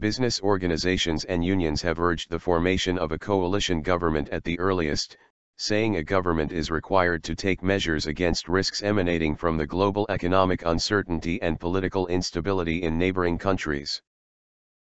Business organizations and unions have urged the formation of a coalition government at the earliest, saying a government is required to take measures against risks emanating from the global economic uncertainty and political instability in neighboring countries.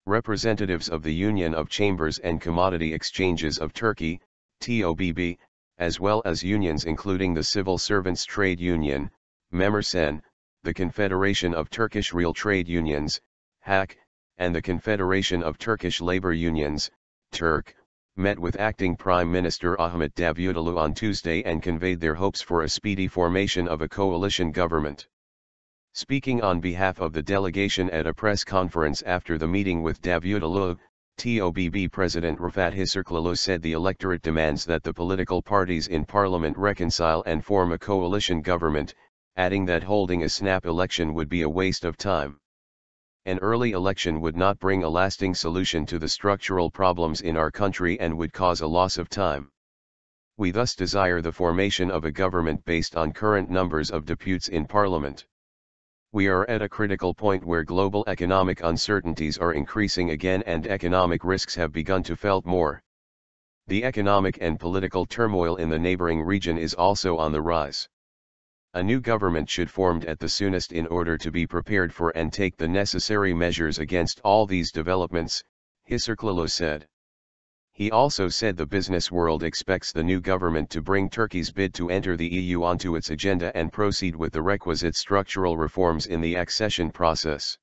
Representatives of the Union of Chambers and Commodity Exchanges of Turkey, TOBB, as well as unions including the Civil Servants Trade Union, Memur-Sen, the Confederation of Turkish Real Trade Unions, Hak-İş, and the Confederation of Turkish Labor Unions, Turk, met with acting Prime Minister Ahmet Davutoğlu on Tuesday and conveyed their hopes for a speedy formation of a coalition government. Speaking on behalf of the delegation at a press conference after the meeting with Davutoğlu, TOBB President Rıfat Hisarcıklıoğlu said the electorate demands that the political parties in parliament reconcile and form a coalition government, adding that holding a snap election would be a waste of time. An early election would not bring a lasting solution to the structural problems in our country and would cause a loss of time. We thus desire the formation of a government based on current numbers of deputies in parliament. We are at a critical point where global economic uncertainties are increasing again and economic risks have begun to felt more. The economic and political turmoil in the neighboring region is also on the rise. A new government should formed at the soonest in order to be prepared for and take the necessary measures against all these developments, Hisarcıklıoğlu said. He also said the business world expects the new government to bring Turkey's bid to enter the EU onto its agenda and proceed with the requisite structural reforms in the accession process.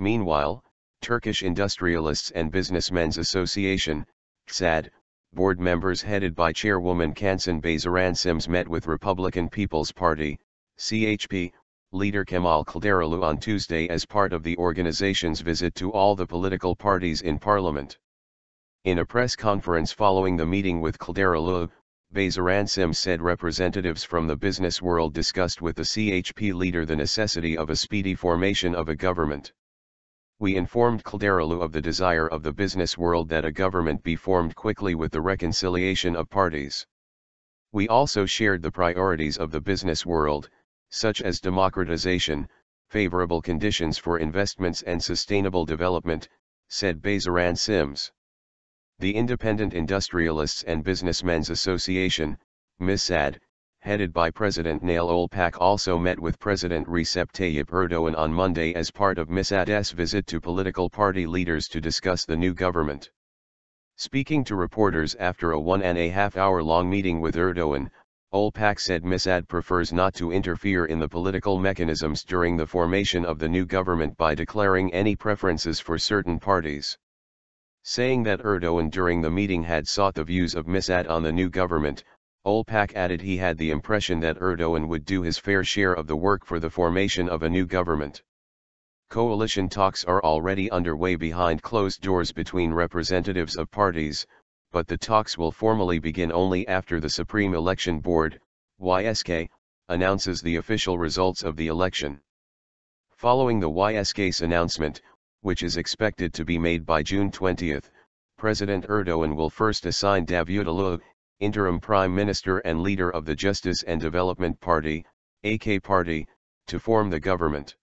Meanwhile, Turkish Industrialists and Businessmen's Association, TOBB, board members headed by Chairwoman Cansein Bayzıran met with Republican People's Party, CHP, leader Kemal Kılıçdaroğlu on Tuesday as part of the organization's visit to all the political parties in parliament. In a press conference following the meeting with Kılıçdaroğlu, Bayzıran said representatives from the business world discussed with the CHP leader the necessity of a speedy formation of a government. We informed Kılıçdaroğlu of the desire of the business world that a government be formed quickly with the reconciliation of parties. We also shared the priorities of the business world, such as democratization, favorable conditions for investments and sustainable development, said Bayzıran. The Independent Industrialists and Businessmen's Association, MİSAD, headed by President Nail Olpak also met with President Recep Tayyip Erdoğan on Monday as part of MİSAD's visit to political party leaders to discuss the new government. Speaking to reporters after a 1.5-hour-long meeting with Erdoğan, Olpak said MİSAD prefers not to interfere in the political mechanisms during the formation of the new government by declaring any preferences for certain parties. Saying that Erdoğan during the meeting had sought the views of MİSAD on the new government, Olpak added he had the impression that Erdoğan would do his fair share of the work for the formation of a new government. Coalition talks are already underway behind closed doors between representatives of parties, but the talks will formally begin only after the Supreme Election Board, YSK, announces the official results of the election. Following the YSK's announcement, which is expected to be made by June 20, President Erdoğan will first assign Davutoğlu, interim prime minister and leader of the Justice and Development Party, AK Party, to form the government.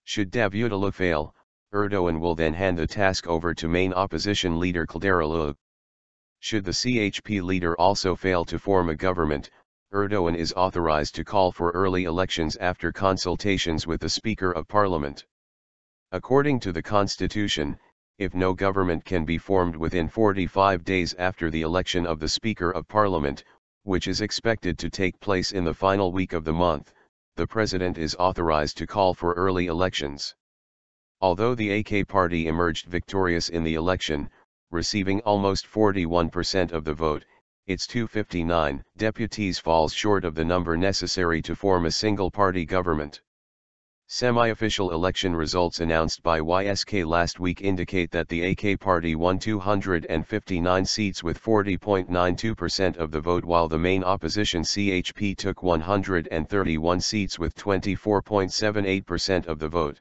Should Davutoğlu fail, Erdoğan will then hand the task over to main opposition leader Kılıçdaroğlu. Should the CHP leader also fail to form a government, Erdoğan is authorized to call for early elections after consultations with the Speaker of Parliament. According to the Constitution, if no government can be formed within 45 days after the election of the Speaker of Parliament, which is expected to take place in the final week of the month, the President is authorized to call for early elections. Although the AK party emerged victorious in the election, receiving almost 41% of the vote, its 259 deputies falls short of the number necessary to form a single-party government. Semi-official election results announced by YSK last week indicate that the AK party won 259 seats with 40.92% of the vote, while the main opposition CHP took 131 seats with 24.78% of the vote.